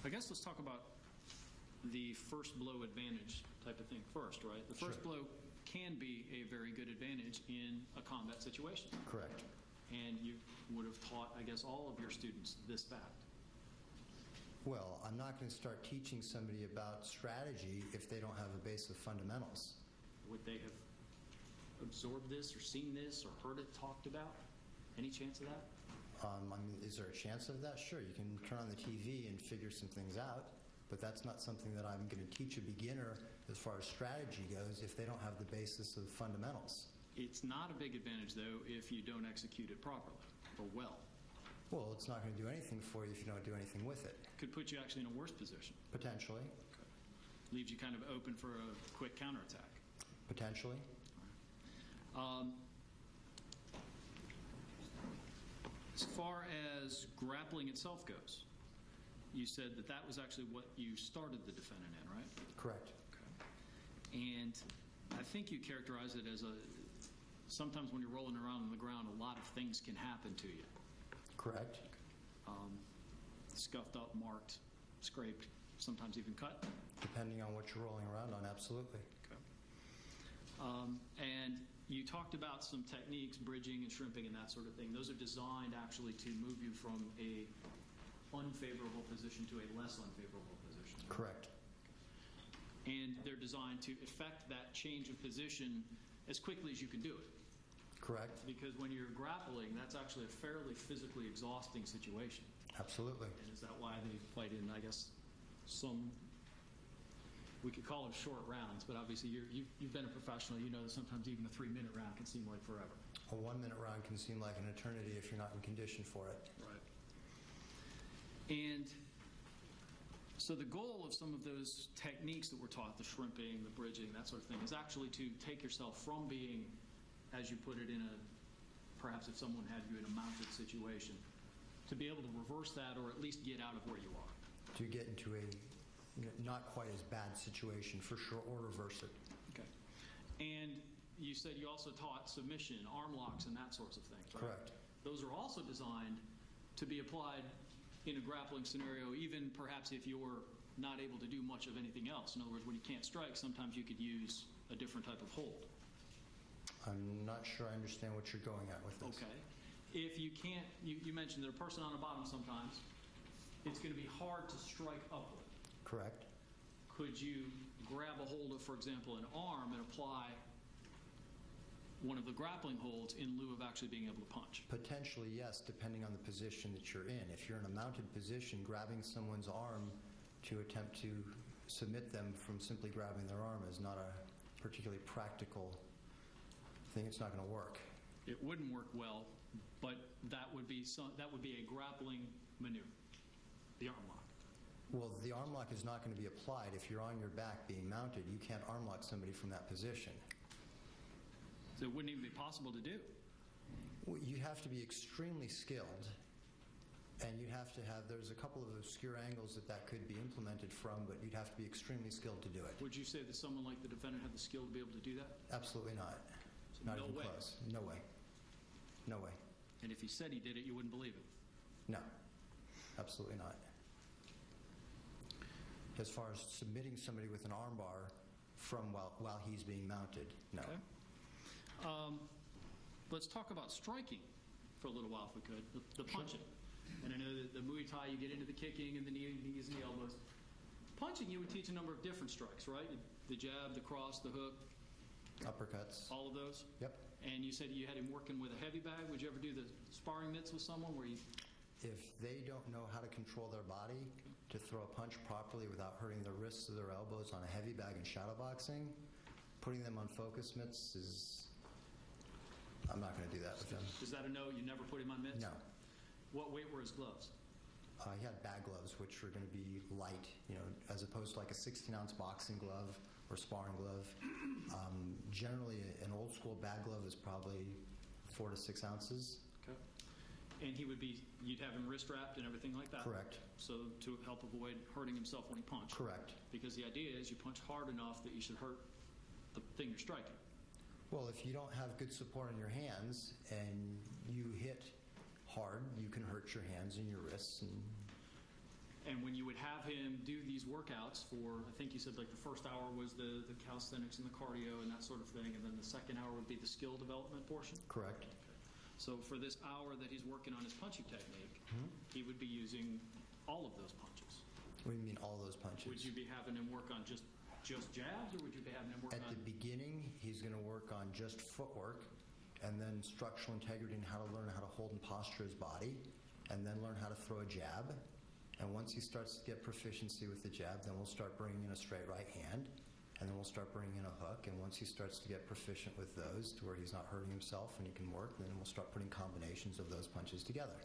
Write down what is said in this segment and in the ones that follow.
I guess let's talk about the first blow advantage type of thing first, right? The first blow can be a very good advantage in a combat situation. Correct. And you would have taught, I guess, all of your students this fact. Well, I'm not going to start teaching somebody about strategy if they don't have a base of fundamentals. Would they have absorbed this or seen this or heard it talked about? Any chance of that? I mean, is there a chance of that? Sure, you can turn on the TV and figure some things out, but that's not something that I'm going to teach a beginner as far as strategy goes if they don't have the basis of fundamentals. It's not a big advantage, though, if you don't execute it properly or well. Well, it's not going to do anything for you if you don't do anything with it. Could put you actually in a worse position. Potentially. Okay. Leaves you kind of open for a quick counterattack. Potentially. As far as grappling itself goes, you said that that was actually what you started the defendant in, right? Correct. Okay. And I think you characterize it as sometimes when you're rolling around on the ground, a lot of things can happen to you. Correct. Scuffed up, marked, scraped, sometimes even cut. Depending on what you're rolling around on, absolutely. Okay. And you talked about some techniques, bridging and shrimping and that sort of thing. Those are designed actually to move you from a unfavorable position to a less unfavorable position. Correct. And they're designed to effect that change of position as quickly as you can do it. Correct. Because when you're grappling, that's actually a fairly physically exhausting situation. Absolutely. And is that why they fight in, I guess, some, we could call them short rounds, but obviously you've been a professional. You know that sometimes even a 3-minute round can seem like forever. A 1-minute round can seem like an eternity if you're not in condition for it. Right. And so the goal of some of those techniques that we're taught, the shrimping, the bridging, that sort of thing, is actually to take yourself from being, as you put it, in a, perhaps if someone had you in a mounted situation, to be able to reverse that or at least get out of where you are. To get into a not quite as bad situation, for sure, or reverse it. Okay. And you said you also taught submission, arm locks, and that sorts of things, right? Correct. Those are also designed to be applied in a grappling scenario, even perhaps if you're not able to do much of anything else. In other words, when you can't strike, sometimes you could use a different type of hold. I'm not sure I understand what you're going at with this. Okay. If you can't, you mentioned that a person on the bottom sometimes, it's going to be hard to strike upward. Correct. Could you grab a hold of, for example, an arm and apply one of the grappling holds in lieu of actually being able to punch? Potentially, yes, depending on the position that you're in. If you're in a mounted position, grabbing someone's arm to attempt to submit them from simply grabbing their arm is not a particularly practical thing. It's not going to work. It wouldn't work well, but that would be a grappling maneuver, the arm lock. Well, the arm lock is not going to be applied if you're on your back being mounted. You can't arm lock somebody from that position. So it wouldn't even be possible to do. Well, you have to be extremely skilled, and you have to have, there's a couple of obscure angles that could be implemented from, but you'd have to be extremely skilled to do it. Would you say that someone like the defendant had the skill to be able to do that? Absolutely not. So Not no even way. close. No way. No way. And if he said he did it, you wouldn't believe him? No. Absolutely not. As far as submitting somebody with an arm bar from while he's being mounted, no. Okay. Let's talk about striking for a little while, if we could. The punching. And I know that the Muay Thai, you get into the kicking and the knees and the elbows. Punching, you would teach a number of different strikes, right? The jab, the cross, the hook. Uppercuts. All of those? Yep. And you said you had him working with a heavy bag. Would you ever do the sparring mitts with someone where you... If they don't know how to control their body to throw a punch properly without hurting their wrists or their elbows on a heavy bag in shadow boxing, putting them on focus mitts is... I'm not going to do that with them. Is that a no? You never put him on mitts? No. What weight were his gloves? He had bag gloves, which were going to be light, as opposed to like a 16-ounce boxing glove or sparring glove. Generally, an old school bag glove is probably 4 to 6 ounces. Okay. And you'd have him wrist wrapped and everything like that? Correct. So to help avoid hurting himself when he punched? Correct. Because the idea is you punch hard enough that you should hurt the thing you're striking. Well, if you don't have good support on your hands and you hit hard, you can hurt your hands and your wrists. And when you would have him do these workouts for, I think you said like the first hour was the calisthenics and the cardio and that sort of thing, and then the second hour would be the skill development portion? Correct. So for this hour that he's working on his punching technique, he would be using all of those punches. What do you mean all those punches? Would you be having him work on just jabs, or would you be having him work At on... the beginning, he's going to work on just footwork, and then structural integrity and how to learn how to hold and posture his body, and then learn how to throw a jab. And once he starts to get proficiency with the jab, then we'll start bringing in a straight right hand, and then we'll start bringing in a hook. And once he starts to get proficient with those to where he's not hurting himself and he can work, then we'll start putting combinations of those punches together.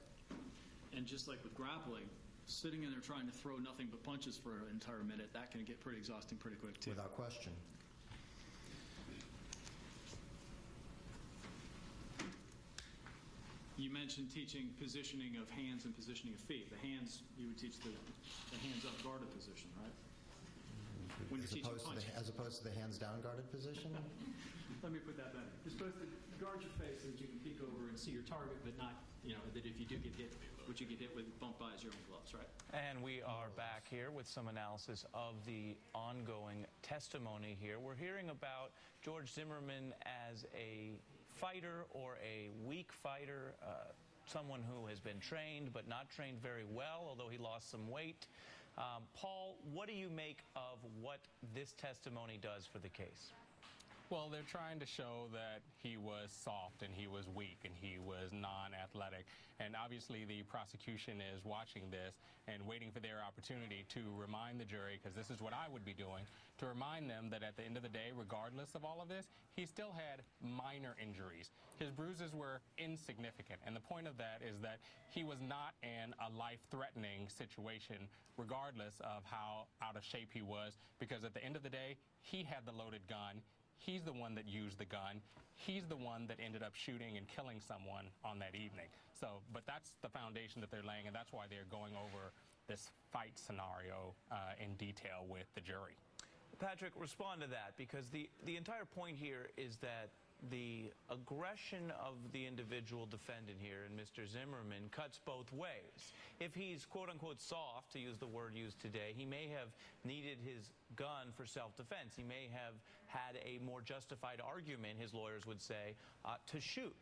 And just like with grappling, sitting in there trying to throw nothing but punches for an entire minute, that can get pretty exhausting pretty quick too. Without question. You mentioned teaching positioning of hands and positioning of feet. The hands, you would teach the hands up guarded position, right? When you're teaching punching. As opposed to the hands down guarded position? Let me put that better. You're supposed to guard your face so that you can peek over and see your target, but not, that if you do get hit, what you get hit with bumped by is your own gloves, right? And we are back here with some analysis of the ongoing testimony here. We're hearing about George Zimmerman as a fighter or a weak fighter, someone who has been trained but not trained very well, although he lost some weight. Paul, what do you make of what this testimony does for the case? Well, they're trying to show that he was soft and he was weak and he was non-athletic. And obviously the prosecution is watching this and waiting for their opportunity to remind the jury, because this is what I would be doing, to remind them that at the end of the day, regardless of all of this, he still had minor injuries. His bruises were insignificant. And the point of that is that he was not in a life-threatening situation, regardless of how out of shape he was, because at the end of the day, he had the loaded gun. He's the one that used the gun. He's the one that ended up shooting and killing someone on that evening. So, but that's the foundation that they're laying, and that's why they're going over this fight scenario in detail with the jury. Patrick, respond to that, because the entire point here is that the aggression of the individual defendant here, and Mr. Zimmerman, cuts both ways. If he's quote-unquote soft, to use the word used today, he may have needed his gun for self-defense. He may have had a more justified argument, his lawyers would say, to shoot.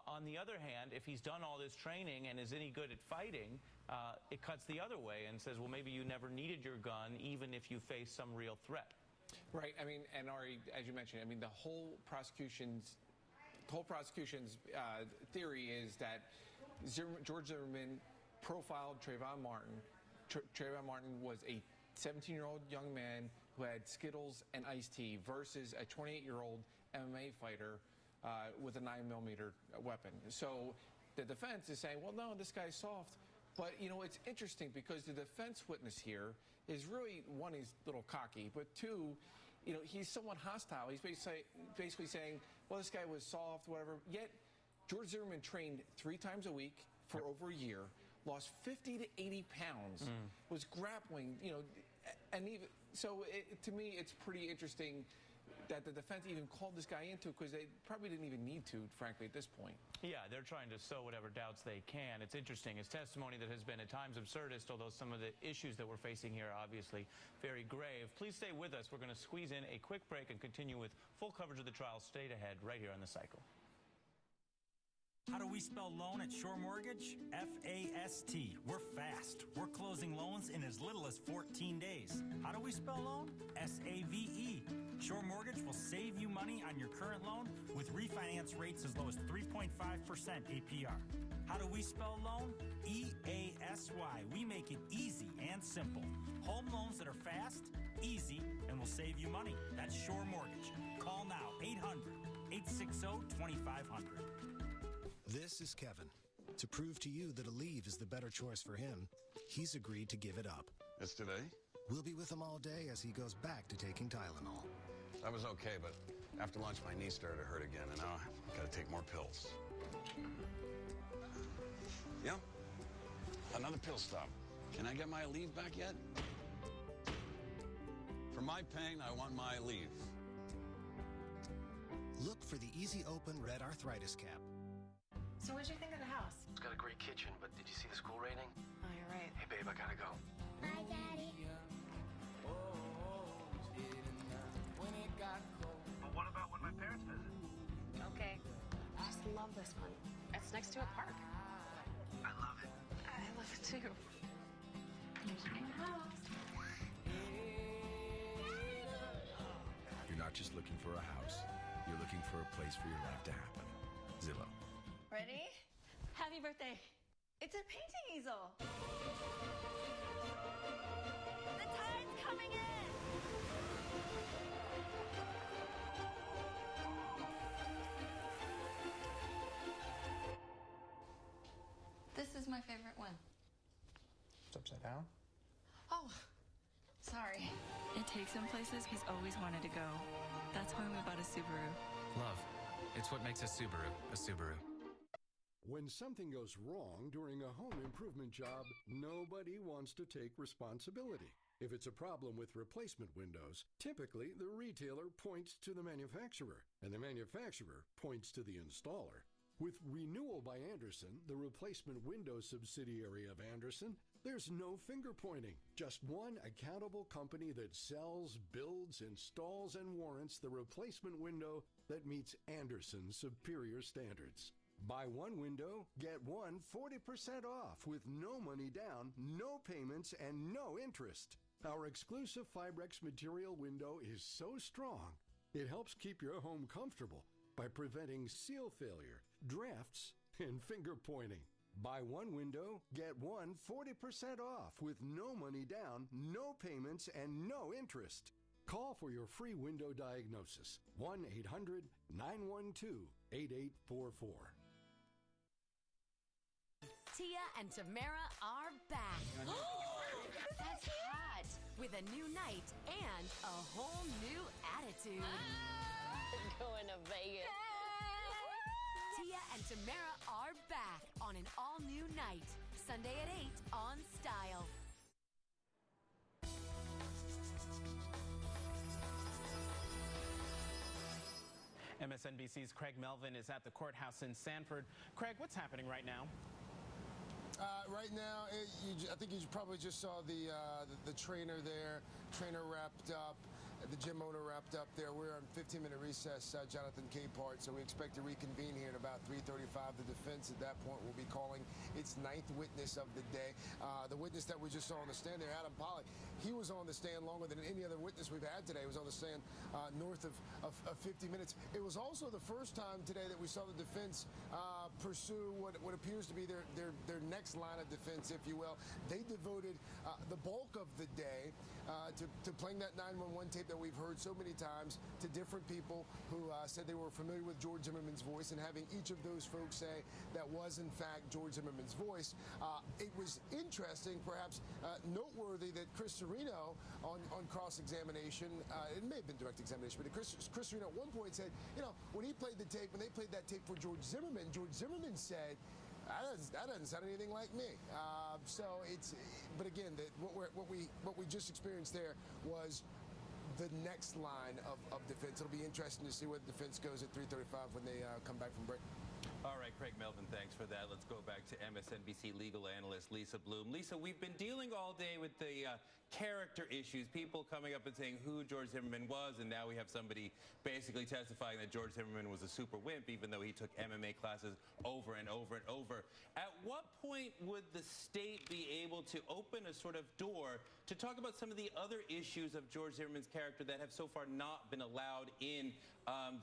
On the other hand, if he's done all this training and is any good at fighting, it cuts the other way and says, well, maybe you never needed your gun, even if you face some real threat. Right. I mean, and Ari, as you mentioned, I mean, the whole prosecution's theory is that George Zimmerman profiled Trayvon Martin. Trayvon Martin was a 17-year-old young man who had Skittles and iced tea versus a 28-year-old MMA fighter with a 9mm weapon. So the defense is saying, well, no, this guy's soft. But, it's interesting because the defense witness here is really, one, he's a little cocky, but two, he's somewhat hostile. He's basically saying, well, this guy was soft, whatever. Yet, George Zimmerman trained 3 times a week for over a year, lost 50 to 80 pounds, was grappling, and even, so to me, it's pretty interesting that the defense even called this guy into it, because they probably didn't even need to, frankly, at this point. Yeah, they're trying to sow whatever doubts they can. It's interesting. It's testimony that has been at times absurdist, although some of the issues that we're facing here are obviously very grave. Please stay with us. We're going to squeeze in a quick break and continue with full coverage of the trial straight ahead right here on The Cycle. How do we spell loan at Shore Mortgage? F-A-S-T. We're fast. We're closing loans in as little as 14 days. How do we spell loan? S-A-V-E. Shore Mortgage will save you money on your current loan with refinance rates as low as 3.5% APR. How do we spell loan? E-A-S-Y. We make it easy and simple. Home loans that are fast, easy, and will save you money. That's Shore Mortgage. Call now, 800-860-2500. This is Kevin. To prove to you that Aleve is the better choice for him, he's agreed to give it up. It's today? We'll be with him all day as he goes back to taking Tylenol. That was okay, but after lunch my knee started to hurt again, and now I've got to take more pills. Yep. Another pill stop. Can I get my Aleve back yet? For my pain, I want my Aleve. Look for the Easy Open Red Arthritis Cap. So what'd you think of the house? It's got a great kitchen, but did you see the school rating? Oh, you're right. Hey, babe, I gotta go. Hi, Daddy. But what about when my parents visit? Okay. I just love this one. It's next to a park. I love it. I love it too. Here's your house. You're not just looking for a house. You're looking for a place for your life to happen. Zillow. Ready? Happy birthday. It's a painting easel. The tide's coming in. This is my favorite one. It's upside down. Oh, sorry. It takes him places he's always wanted to go. That's why we bought a Subaru. Love. It's what makes a Subaru. When something goes wrong during a home improvement job, nobody wants to take responsibility. If it's a problem with replacement windows, typically the retailer points to the manufacturer, and the manufacturer points to the installer. With Renewal by Andersen, the replacement window subsidiary of Andersen, there's no finger pointing. Just one accountable company that sells, builds, installs, and warrants the replacement window that meets Andersen's superior standards. Buy one window, get one 40% off with no money down, no payments, and no interest. Our exclusive Fibrex material window is so strong, it helps keep your home comfortable by preventing seal failure, drafts, and finger pointing. Buy one window, get one 40% off with no money down, no payments, and no interest. Call for your free window diagnosis. 1-800-912-8844. Tia and Tamara are back. That's hot. With a new night and a whole new attitude. Going to Vegas. Tia and Tamara are back on an all-new night. Sunday at 8 on Style. MSNBC's Craig Melvin is at the courthouse in Sanford. Craig, what's happening right now? Right now, I think you probably just saw the trainer there. Trainer wrapped up. The gym owner wrapped up there. We're on 15-minute recess, Jonathan Capehart, so we expect to reconvene here at about 3:35. The defense at that point will be calling its ninth witness of the day. The witness that we just saw on the stand there, Adam Pollock, he was on the stand longer than any other witness we've had today. He was on the stand north of 50 minutes. It was also the first time today that we saw the defense pursue what appears to be their next line of defense, if you will. They devoted the bulk of the day to playing that 911 tape that we've heard so many times to different people who said they were familiar with George Zimmerman's voice, and having each of those folks say that was in fact George Zimmerman's voice. It was interesting, perhaps noteworthy, that Chris Serino on cross-examination, it may have been direct examination, but Chris Serino at one point said, you know, when they played that tape for George Zimmerman said, that doesn't sound anything like me. But again, what we just experienced there was the next line of defense. It'll be interesting to see where the defense goes at 3:35 when they come back from break. All right, Craig Melvin, thanks for that. Let's go back to MSNBC legal analyst Lisa Bloom. Lisa, we've been dealing all day with the character issues, people coming up and saying who George Zimmerman was, and now we have somebody basically testifying that George Zimmerman was a super wimp, even though he took MMA classes over and over and over. At what point would the state be able to open a sort of door to talk about some of the other issues of George Zimmerman's character that have so far not been allowed in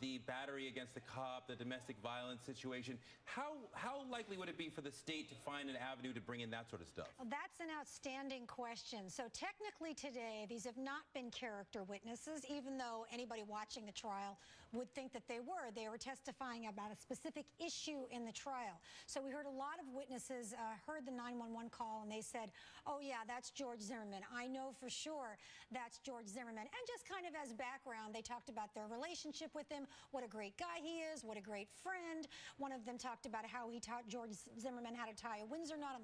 the battery against the cop, the domestic violence situation? How likely would it be for the state to find an avenue to bring in that sort of stuff? Well, that's an outstanding question. So technically today, these have not been character witnesses, even though anybody watching the trial would think that they were. They were testifying about a specific issue in the trial. So we heard a lot of witnesses heard the 911 call, and they said, oh yeah, that's George Zimmerman. I know for sure that's George Zimmerman. And just kind of as background, they talked about their relationship with him, what a great guy he is, what a great friend. One of them talked about how he taught George Zimmerman how to tie a Windsor knot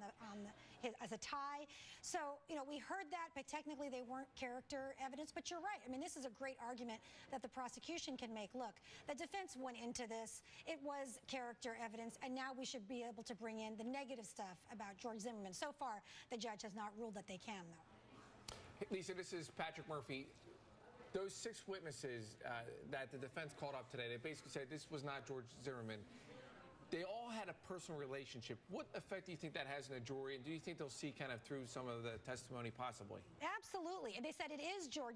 as a tie. So, you know, we heard that, but technically they weren't character evidence. But you're right. I mean, this is a great argument that the prosecution can make. Look, the defense went into this. It was character evidence, and now we should be able to bring in the negative stuff about George Zimmerman. So far, the judge has not ruled that they can, though. Lisa, this is Patrick Murphy. Those 6 witnesses that the defense called up today, they basically said this was not George Zimmerman. They all had a personal relationship. What effect do you think that has on the jury? And do you think they'll see kind of through some of the testimony possibly? Absolutely. And they said it is George